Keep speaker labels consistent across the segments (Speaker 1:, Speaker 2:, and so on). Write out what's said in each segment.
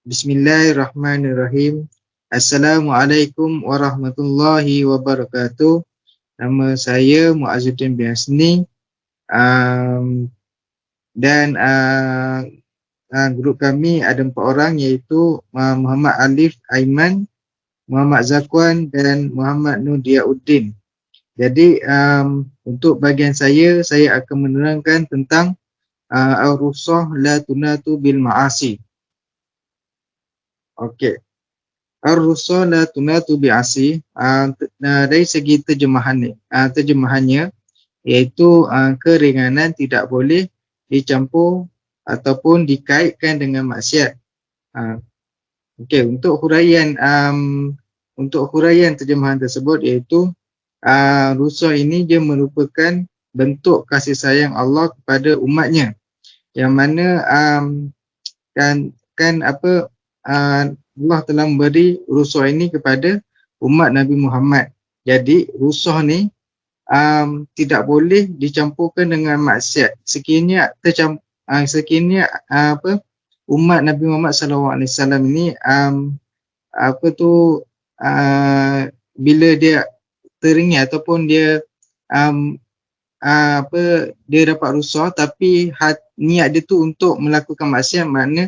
Speaker 1: Bismillahirrahmanirrahim. Assalamualaikum warahmatullahi wabarakatuh. Nama saya Muazzuddin bin Hasni, um, dan grup kami ada 4 orang, iaitu Muhammad Alif Aiman, Muhammad Zakwan dan Muhammad Nudiauddin. Jadi untuk bahagian saya akan menerangkan tentang Ar-Rukhsah la tunatu bil ma'asi. Okey. Ar-Rukhsah la tunatu bil ma'asi, dari segi terjemahannya iaitu keringanan tidak boleh dicampur ataupun dikaitkan dengan maksiat. Okey, untuk huraian terjemahan tersebut iaitu rukhsah ini dia merupakan bentuk kasih sayang Allah kepada umatnya, yang mana Allah telah memberi rukhsah ini kepada umat Nabi Muhammad. Jadi rukhsah ni tidak boleh dicampurkan dengan maksiat. Sekiranya umat Nabi Muhammad SAW ini bila dia teringin ataupun dia dia dapat rukhsah tapi niat dia tu untuk melakukan maksiat, makna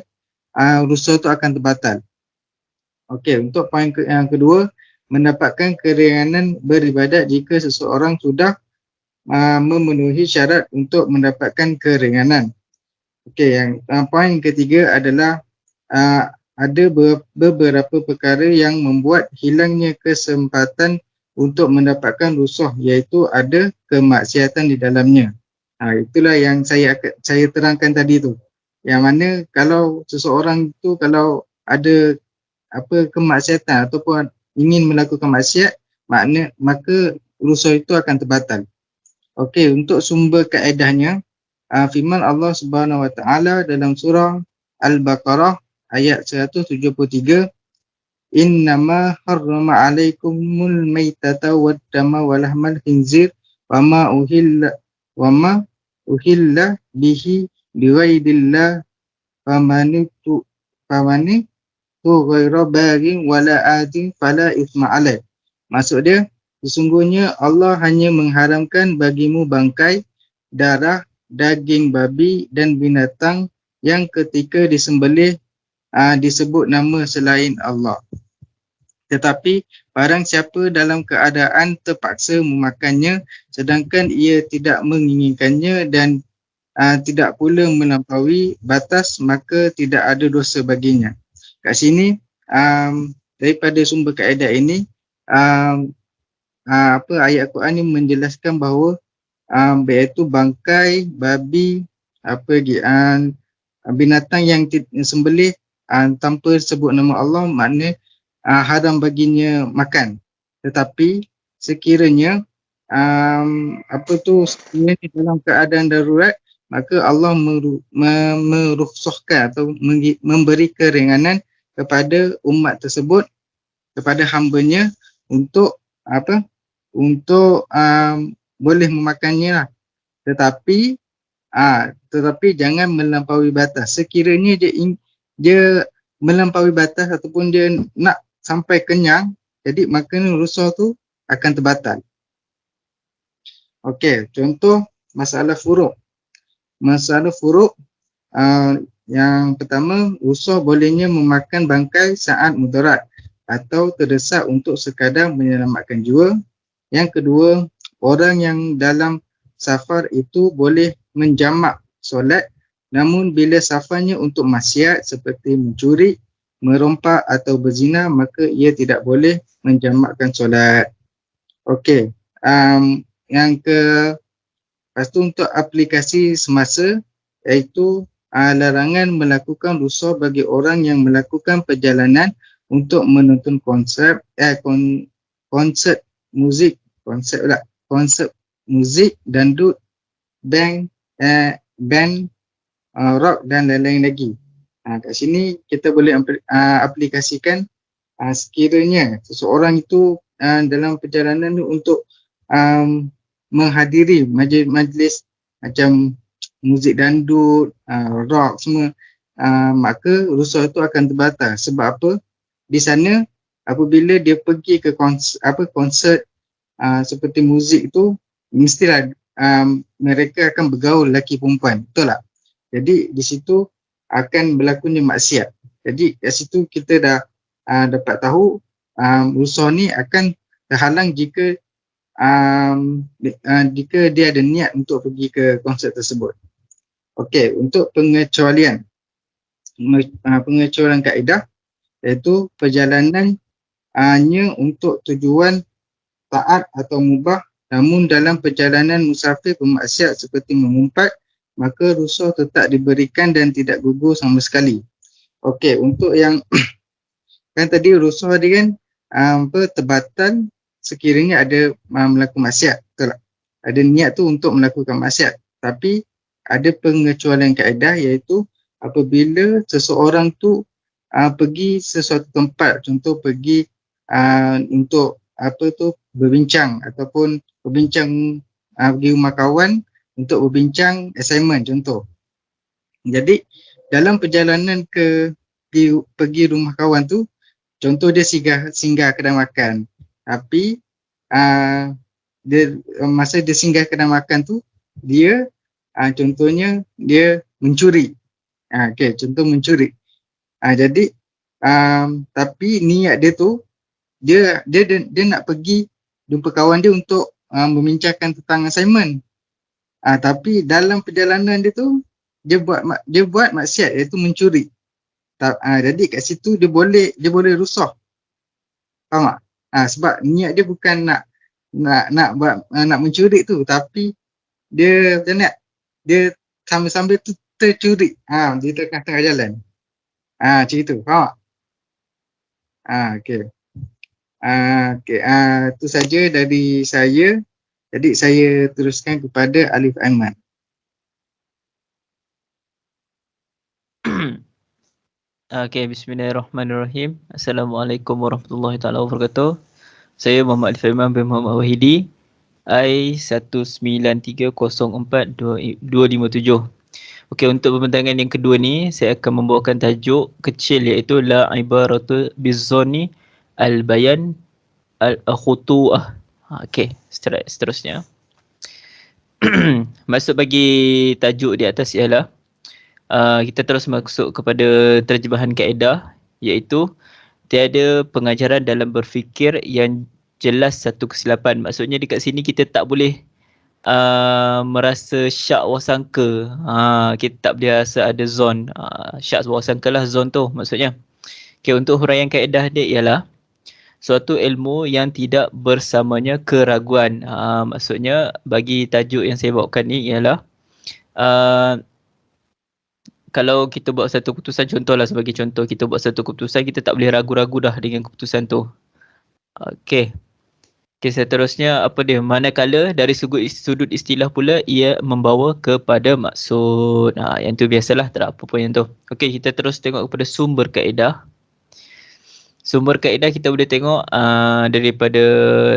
Speaker 1: rukhsah tu akan terbatal. Okey, untuk poin yang kedua, mendapatkan keringanan beribadat jika seseorang sudah memenuhi syarat untuk mendapatkan keringanan. Okey, yang poin ketiga adalah ada beberapa perkara yang membuat hilangnya kesempatan untuk mendapatkan rukhsah, iaitu ada kemaksiatan di dalamnya. Itulah yang saya terangkan tadi tu. Yang mana kalau seseorang tu kalau ada kemaksiatan ataupun ingin melakukan maksiat, maka rukhsah itu akan terbatal. Okey, untuk sumber kaedahnya, firman Allah Subhanahu Wa Taala dalam surah Al-Baqarah ayat 173, innama harrama alaikumul maitata wad dama wa lahmal khinzir wa ma uhilla bihi bighairillah famanitu ghairu baghin wala adin fala ithma alaih. Maksud dia, sesungguhnya Allah hanya mengharamkan bagimu bangkai, darah, daging babi dan binatang yang ketika disembelih disebut nama selain Allah. Tetapi barang siapa dalam keadaan terpaksa memakannya sedangkan ia tidak menginginkannya dan tidak pula melampaui batas, maka tidak ada dosa baginya. Kat sini daripada sumber kaedah ini ayat Quran ini menjelaskan bahawa iaitu bangkai babi, binatang yang sembelih tanpa sebut nama Allah, makna haram baginya makan. Tetapi sekiranya sekiranya dalam keadaan darurat, maka Allah merukhsahkan atau memberi keringanan kepada umat tersebut, kepada hamba-Nya untuk boleh memakannya lah. Tetapi jangan melampaui batas. Sekiranya dia melampaui batas ataupun dia nak sampai kenyang, jadi maka rukhsah tu akan terbatal. Okey, contoh masalah furuk. Masalah furuk, yang pertama, rukhsah bolehnya memakan bangkai saat mudarat atau terdesak untuk sekadar menyelamatkan jiwa. Yang kedua, orang yang dalam safar itu boleh menjamak solat, namun bila safarnya untuk maksiat seperti mencuri, merompak atau berzina, maka ia tidak boleh menjamakkan solat. Okey, lepas tu untuk aplikasi semasa, iaitu larangan melakukan rukhsah bagi orang yang melakukan perjalanan untuk menonton konsert muzik, dangdut, band rock dan lain-lain lagi. Kat sini kita boleh aplikasikan sekiranya seseorang itu dalam perjalanan untuk menghadiri majlis macam muzik dangdut, rock semua, maka rusuh itu akan terbatal. Sebab apa? Di sana apabila dia pergi ke konsert seperti muzik itu, mestilah mereka akan bergaul lelaki perempuan, betul tak? Jadi di situ akan berlakunya maksiat. Jadi kat situ kita dah dapat tahu rusuh ni akan terhalang jika jika dia ada niat untuk pergi ke konsert tersebut. Okey, untuk pengecualian kaedah, iaitu perjalanan hanya untuk tujuan taat atau mubah, namun dalam perjalanan musafir bermaksiat seperti mengumpat, maka rusuh tetap diberikan dan tidak gugur sama sekali. Okey, untuk yang kan tadi rusuh dia kan terbatal sekiranya ada melakukan maksiat, betul tak? Ada niat tu untuk melakukan maksiat, tapi ada pengecualian kaedah, iaitu apabila seseorang tu pergi sesuatu tempat, contoh pergi untuk berbincang ataupun berbincang pergi rumah kawan untuk berbincang assignment contoh. Jadi dalam perjalanan pergi rumah kawan tu, contoh dia singgah kedai makan, tapi masa dia singgah kedai makan tu, dia contohnya dia mencuri. Okey, contoh mencuri. Jadi tapi niat dia tu dia nak pergi jumpa kawan dia untuk membincangkan tentang assignment. Tapi dalam perjalanan dia tu dia buat maksiat, iaitu mencuri. Jadi kat situ dia boleh rusuh. Faham tak? Sebab niat dia bukan nak buat nak mencuri tu, tapi dia macam ni, dia sambil-sambil tu tercuri. Dia tengah jalan. Macam itu. Faham tak? Okey. Okey, itu saja dari saya. Jadi saya teruskan kepada Alif Aiman.
Speaker 2: Okey, bismillahirrahmanirrahim. Assalamualaikum warahmatullahi taala wabarakatuh. Saya Muhammad Alif Aiman bin Muhammad Wahidi, I193042257. Okey, untuk pembentangan yang kedua ni, saya akan membawakan tajuk kecil, iaitu la ibaratu bizonni al-bayan al-khutu'ah. Okey, seterusnya. Maksud bagi tajuk di atas ialah kita terus masuk kepada terjemahan kaedah, iaitu tiada pengajaran dalam berfikir yang jelas satu kesilapan. Maksudnya dekat sini kita tak boleh merasa syak wasangka. Kita tak boleh rasa ada zon. Syak wasangka lah zon tu maksudnya. Okay, untuk huraian kaedah dia ialah suatu ilmu yang tidak bersamanya keraguan. Maksudnya bagi tajuk yang saya bawakan ni ialah kalau kita buat satu keputusan, contohlah sebagai contoh, kita buat satu keputusan, kita tak boleh ragu-ragu dah dengan keputusan tu. Okey. Okey, seterusnya apa dia? Manakala dari sudut istilah pula ia membawa kepada maksud. Yang tu biasalah, tak apa pun yang tu. Okey, kita terus tengok kepada sumber kaedah. Sumber kaedah kita boleh tengok daripada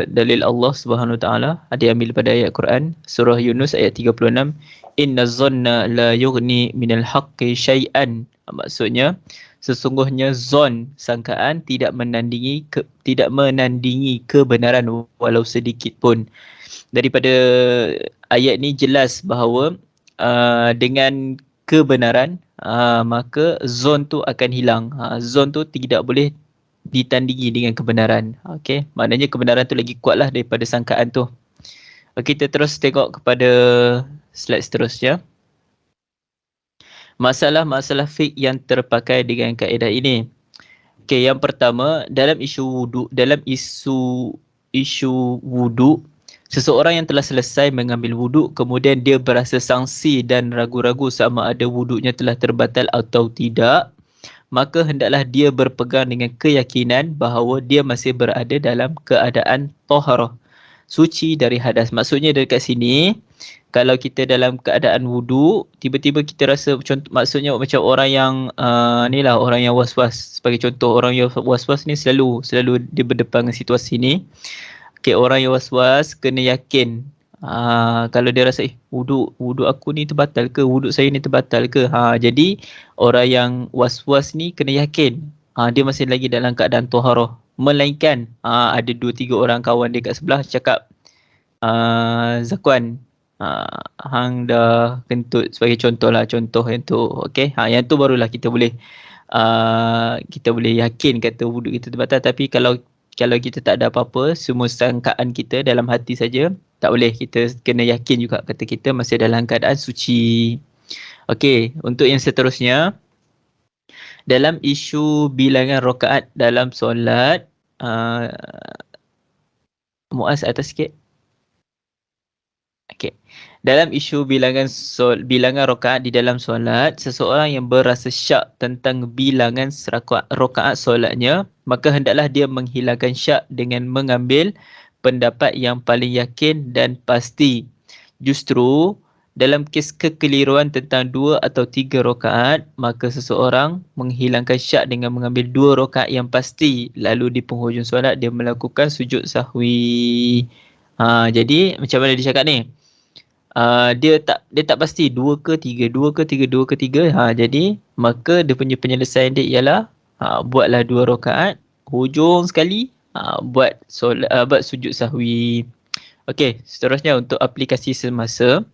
Speaker 2: dalil Allah Subhanahu Wa Taala. Ada yang ambil pada ayat Quran, surah Yunus ayat 36. Inna zanna la yughni minal haqqi syai'an. Maksudnya sesungguhnya zon, sangkaan, tidak menandingi kebenaran walau sedikit pun. Daripada ayat ni jelas bahawa dengan kebenaran maka zon tu akan hilang. Zon tu tidak boleh ditandingi dengan kebenaran. Okey, maknanya kebenaran tu lagi kuatlah daripada sangkaan tu. Okey, kita terus tengok kepada slide seterusnya. Masalah-masalah fiqh yang terpakai dengan kaedah ini. Okey, yang pertama, dalam isu wudu, seseorang yang telah selesai mengambil wudu kemudian dia berasa sangsi dan ragu-ragu sama ada wudunya telah terbatal atau tidak, maka hendaklah dia berpegang dengan keyakinan bahawa dia masih berada dalam keadaan taharah, suci dari hadas. Maksudnya dekat sini, kalau kita dalam keadaan wudu, tiba-tiba kita rasa maksudnya macam orang yang ni lah, orang yang was-was. Sebagai contoh, orang yang was-was ni selalu dia berdepan dengan situasi ni. Okay, orang yang was-was kena yakin Kalau dia rasa wuduk aku ni terbatal ke, wuduk saya ni terbatal ke. Jadi orang yang was-was ni kena yakin dia masih lagi dalam keadaan taharah. Melainkan ada 2-3 orang kawan dia kat sebelah cakap, Zakwan, hang dah kentut, sebagai contoh lah, contoh yang tu. Okey, yang tu barulah kita boleh yakin kata wuduk kita terbatal. Tapi kalau kita tak ada apa-apa, semua sangkaan kita dalam hati saja, tak boleh. Kita kena yakin juga kata kita masih dalam keadaan suci. Okey, untuk yang seterusnya, dalam isu bilangan rakaat dalam solat, Muaz atas sikit. Okey. Dalam isu bilangan rakaat di dalam solat, seseorang yang berasa syak tentang bilangan rakaat solatnya, maka hendaklah dia menghilangkan syak dengan mengambil pendapat yang paling yakin dan pasti. Justru dalam kes kekeliruan tentang 2 atau 3 rakaat, maka seseorang menghilangkan syak dengan mengambil 2 rakaat yang pasti, lalu di penghujung solat dia melakukan sujud sahwi. Jadi macam mana dia cakap ni? Dia tak pasti 2 ke 3, 2 ke 3, 2 ke 3. Jadi maka dia punya penyelesaian dia ialah buatlah 2 rakaat, hujung sekali buat sujud sahwi. Okey, seterusnya untuk aplikasi semasa.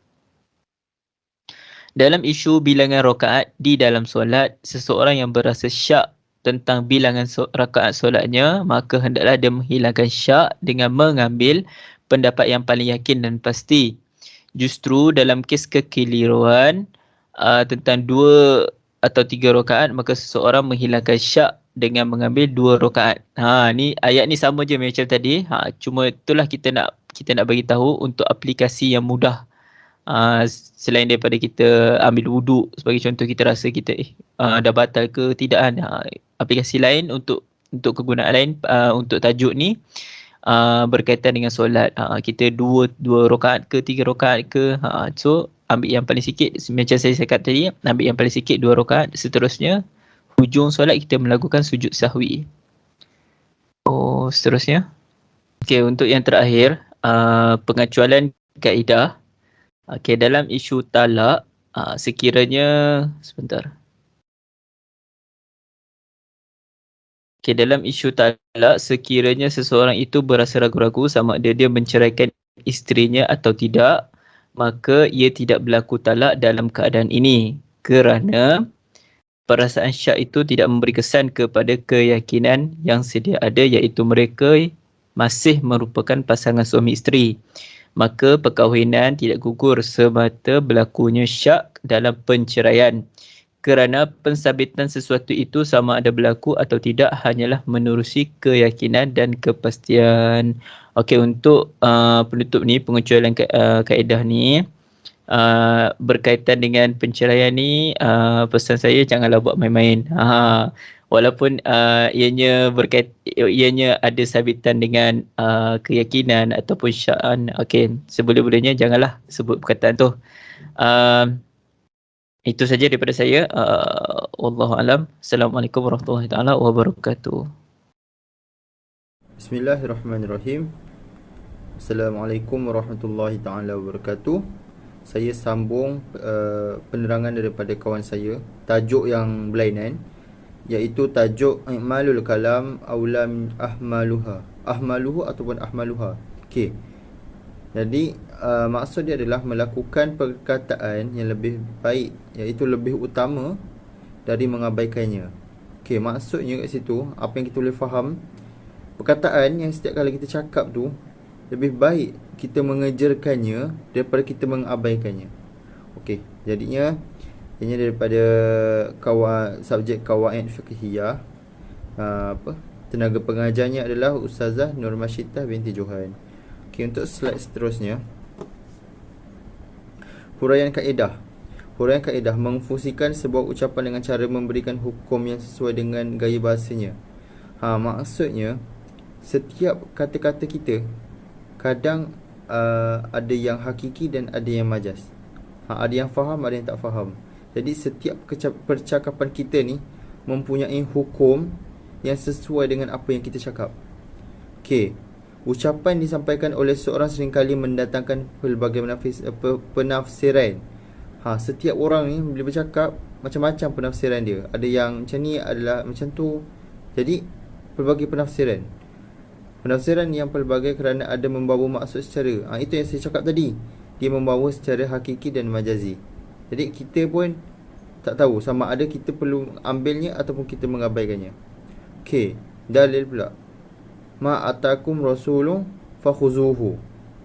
Speaker 2: Dalam isu bilangan rakaat di dalam solat, seseorang yang berasa syak tentang bilangan rakaat solatnya, maka hendaklah dia menghilangkan syak dengan mengambil pendapat yang paling yakin dan pasti. Justru dalam kes kekeliruan tentang 2 atau 3 rakaat, maka seseorang menghilangkan syak dengan mengambil 2 rakaat. Ni ayat ni sama je macam tadi. Cuma itulah kita nak bagi tahu untuk aplikasi yang mudah. Selain daripada kita ambil wuduk sebagai contoh, kita rasa kita dah batal ke tidak kan. Aplikasi lain untuk kegunaan lain untuk tajuk ni berkaitan dengan solat. Kita 2 rakaat ke 3 rakaat ke, so ambil yang paling sikit. Macam saya cakap tadi, ambil yang paling sikit 2 rakaat. Seterusnya hujung solat kita melakukan sujud sahwi. Seterusnya, okey, untuk yang terakhir, pengacualan kaedah. Okey, dalam isu talak, sekiranya dalam isu talak, sekiranya seseorang itu berasa ragu-ragu sama ada dia menceraikan isterinya atau tidak, maka ia tidak berlaku talak dalam keadaan ini, kerana perasaan syak itu tidak memberi kesan kepada keyakinan yang sedia ada, iaitu mereka masih merupakan pasangan suami isteri. Maka perkahwinan tidak gugur semata berlakunya syak dalam penceraian, kerana pensabitan sesuatu itu sama ada berlaku atau tidak hanyalah menerusi keyakinan dan kepastian. Okey, untuk penutup ni, pengecualian kaedah ni berkaitan dengan penceraian ni, pesan saya janganlah buat main-main. Walaupun ianya ada sabitan dengan keyakinan ataupun sya'an, okey, seboleh-bolehnya janganlah sebut perkataan tu. Itu saja daripada saya. Wallahu alam. Assalamualaikum warahmatullahi taala wabarakatuh.
Speaker 3: Bismillahirrahmanirrahim. Assalamualaikum warahmatullahi taala wabarakatuh. Saya sambung penerangan daripada kawan saya, tajuk yang berlainan, iaitu tajuk I'malul kalam aulam ahmaluhu ataupun ahmaluha. Okey. Jadi maksud dia adalah melakukan perkataan yang lebih baik, iaitu lebih utama dari mengabaikannya. Okey, maksudnya kat situ apa yang kita boleh faham, perkataan yang setiap kali kita cakap tu lebih baik kita mengejarkannya daripada kita mengabaikannya. Okey, jadinya ini daripada subjek kawaid fiqhiyah. Tenaga pengajarnya adalah Ustazah Nur Masyitah binti Johan. Okey, untuk slide seterusnya, huraian kaedah. Huraian kaedah mengfungsikan sebuah ucapan dengan cara memberikan hukum yang sesuai dengan gaya bahasanya. Maksudnya setiap kata-kata kita kadang ada yang hakiki dan ada yang majaz. Ada yang faham, ada yang tak faham. Jadi setiap percakapan kita ni mempunyai hukum yang sesuai dengan apa yang kita cakap. Okey. Ucapan disampaikan oleh seorang seringkali mendatangkan pelbagai penafsiran. Setiap orang ni bila bercakap macam-macam penafsiran dia. Ada yang macam ni, adalah macam tu. Jadi pelbagai penafsiran. Penafsiran yang pelbagai kerana ada membawa maksud secara itu yang saya cakap tadi. Dia membawa secara hakiki dan majazi. Jadi kita pun tak tahu sama ada kita perlu ambilnya ataupun kita mengabaikannya. Okey, dalil pula. Ma atakum rasulun fakhuzuhu.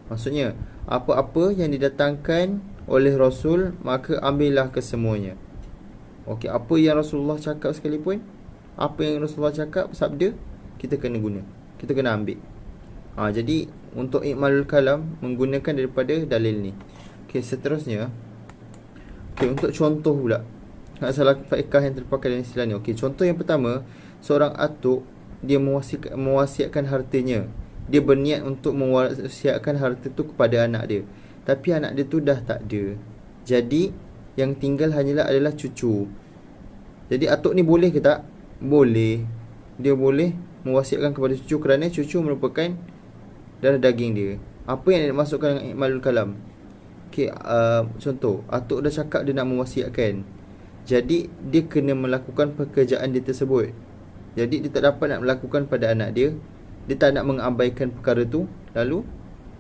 Speaker 3: Maksudnya, apa-apa yang didatangkan oleh Rasul, maka ambillah kesemuanya. Okey, apa yang Rasulullah cakap sekalipun, apa yang Rasulullah cakap, sabda, kita kena guna, kita kena ambil. Jadi untuk ikmalul kalam menggunakan daripada dalil ni. Okey, seterusnya. Okey, untuk contoh pula, salah faedah yang terpakai dalam istilah ni. Okey, contoh yang pertama, seorang atuk dia mewasiatkan hartanya. Dia berniat untuk mewasiatkan harta tu kepada anak dia, tapi anak dia tu dah tak ada. Jadi yang tinggal hanyalah adalah cucu. Jadi atuk ni boleh ke tak? Boleh. Dia boleh mewasiatkan kepada cucu kerana cucu merupakan darah daging dia. Apa yang dimasukkan dengan ikmalul kalam? Okey, contoh, atuk dah cakap dia nak mewasiatkan. Jadi dia kena melakukan pekerjaan dia tersebut. Jadi dia tak dapat nak melakukan pada anak dia. Dia tak nak mengabaikan perkara tu, lalu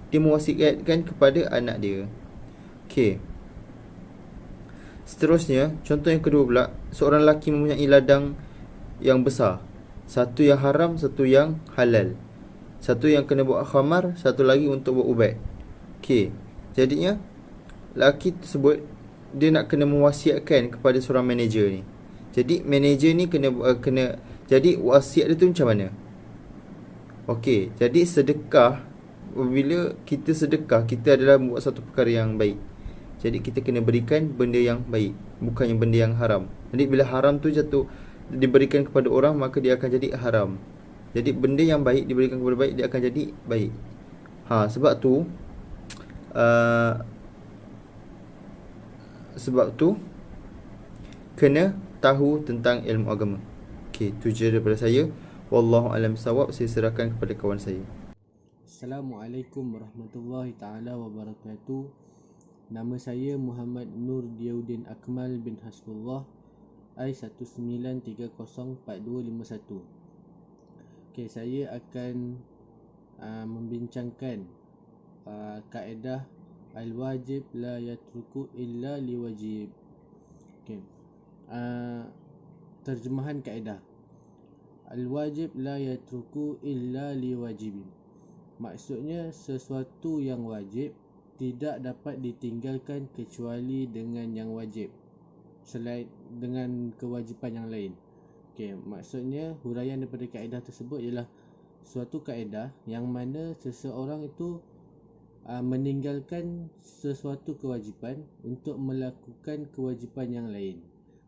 Speaker 3: dia mewasiatkan kepada anak dia. Okey. Seterusnya, contoh yang kedua pula, seorang lelaki mempunyai ladang yang besar. Satu yang haram, satu yang halal. Satu yang kena buat khamar, satu lagi untuk buat ubat. Okey. Jadinya lelaki tersebut dia nak kena mewasiatkan kepada seorang manager ni. Jadi manager ni kena jadi wasiat dia tu macam mana? Okey, jadi sedekah, bila kita sedekah, kita adalah buat satu perkara yang baik. Jadi kita kena berikan benda yang baik, bukannya benda yang haram. Jadi bila haram tu jatuh diberikan kepada orang, maka dia akan jadi haram. Jadi benda yang baik diberikan kepada baik, dia akan jadi baik. Sebab tu kena tahu tentang ilmu agama. Okey, itu je daripada saya. Wallahu alam sawab. Saya serahkan kepada kawan saya.
Speaker 4: Assalamualaikum warahmatullahi taala wabarakatuh. Nama saya Muhammad Nur Diyaudin Akmal bin Hasbullah, I19304251. Okey, saya akan membincangkan kaedah al-wajib la yatruku illa liwajib. Okey. Terjemahan kaedah. Al-wajib la yatruku illa liwajibin. Maksudnya sesuatu yang wajib tidak dapat ditinggalkan kecuali dengan yang wajib, selain dengan kewajipan yang lain. Okey, maksudnya huraian daripada kaedah tersebut ialah suatu kaedah yang mana seseorang itu meninggalkan sesuatu kewajipan untuk melakukan kewajipan yang lain.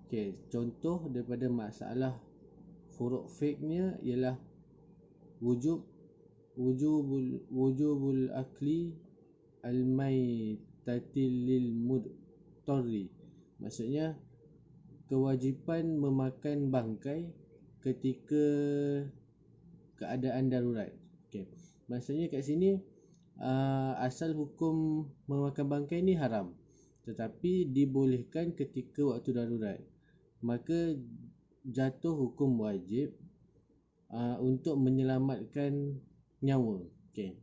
Speaker 4: Okey, contoh daripada masalah furuk fiqhnya ialah wujubul akli al-maitati lil mudtarri. Maksudnya kewajipan memakan bangkai ketika keadaan darurat. Okey, maksudnya kat sini asal hukum memakan bangkai ni haram, tetapi dibolehkan ketika waktu darurat. Maka jatuh hukum wajib untuk menyelamatkan nyawa. Okey.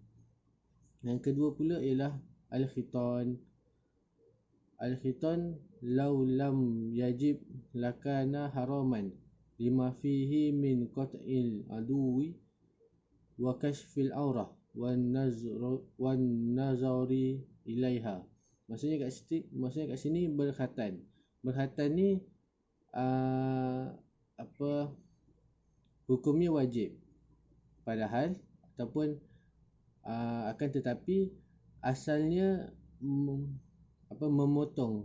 Speaker 4: Yang kedua pula ialah al-khitan. Al-khitan law lam yajib lakana haraman lima fihi min qat'il aduwi wa kashfil aurah wan nazari ilaiha. Maksudnya kat sini berkhatan. Berkhatan ni hukumnya wajib, padahal ataupun akan tetapi asalnya memotong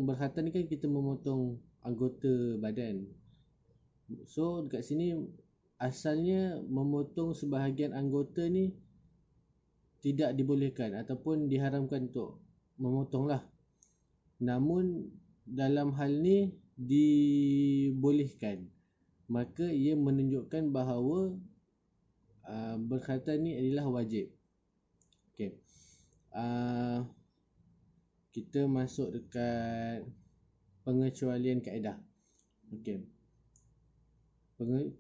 Speaker 4: berkhatan ni kan kita memotong anggota badan. So dekat sini asalnya memotong sebahagian anggota ni tidak dibolehkan ataupun diharamkan untuk memotong lah. Namun dalam hal ni dibolehkan. Maka ia menunjukkan bahawa berkhatan ni adalah wajib. Okey. Kita masuk dekat pengecualian kaedah. Okey.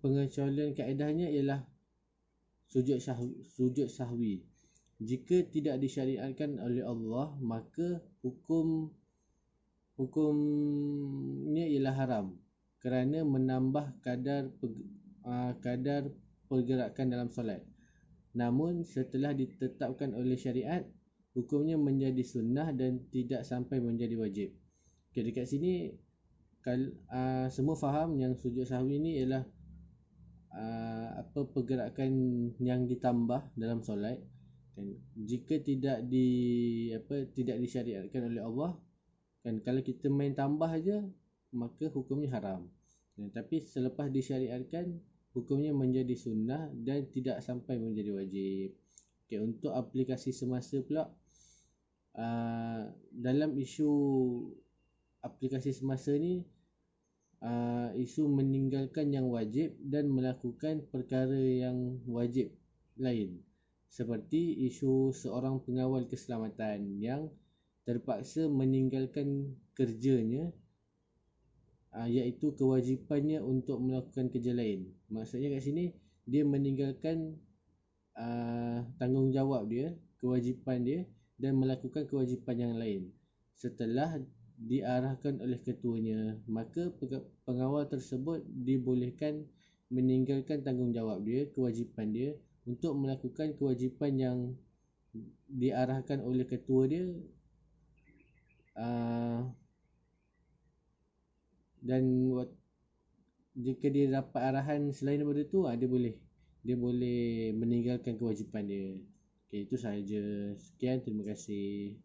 Speaker 4: Pengecualian kaedahnya ialah sujud sahwi. Jika tidak disyariatkan oleh Allah, maka hukumnya ialah haram kerana menambah kadar pergerakan dalam solat. Namun setelah ditetapkan oleh syariat, hukumnya menjadi sunnah dan tidak sampai menjadi wajib. Okay, dekat sini semua faham yang sujud sahwi ni ialah pergerakan yang ditambah dalam solat. Dan jika tidak disyariatkan oleh Allah, kan, kalau kita main tambah aja, maka hukumnya haram. Tapi selepas disyariatkan, hukumnya menjadi sunnah dan tidak sampai menjadi wajib. Okay, untuk aplikasi semasa pula, dalam isu aplikasi semasa ni, isu meninggalkan yang wajib dan melakukan perkara yang wajib lain, seperti isu seorang pengawal keselamatan yang terpaksa meninggalkan kerjanya, iaitu kewajipannya untuk melakukan kerja lain. Maksudnya kat sini dia meninggalkan tanggungjawab dia, kewajipan dia, dan melakukan kewajipan yang lain setelah diarahkan oleh ketuanya. Maka pengawal tersebut dibolehkan meninggalkan tanggungjawab dia, kewajipan dia, untuk melakukan kewajipan yang diarahkan oleh ketua dia, dan jika dia dapat arahan selain daripada tu, dia boleh meninggalkan kewajipan dia. Okay, itu sahaja. Sekian, terima kasih.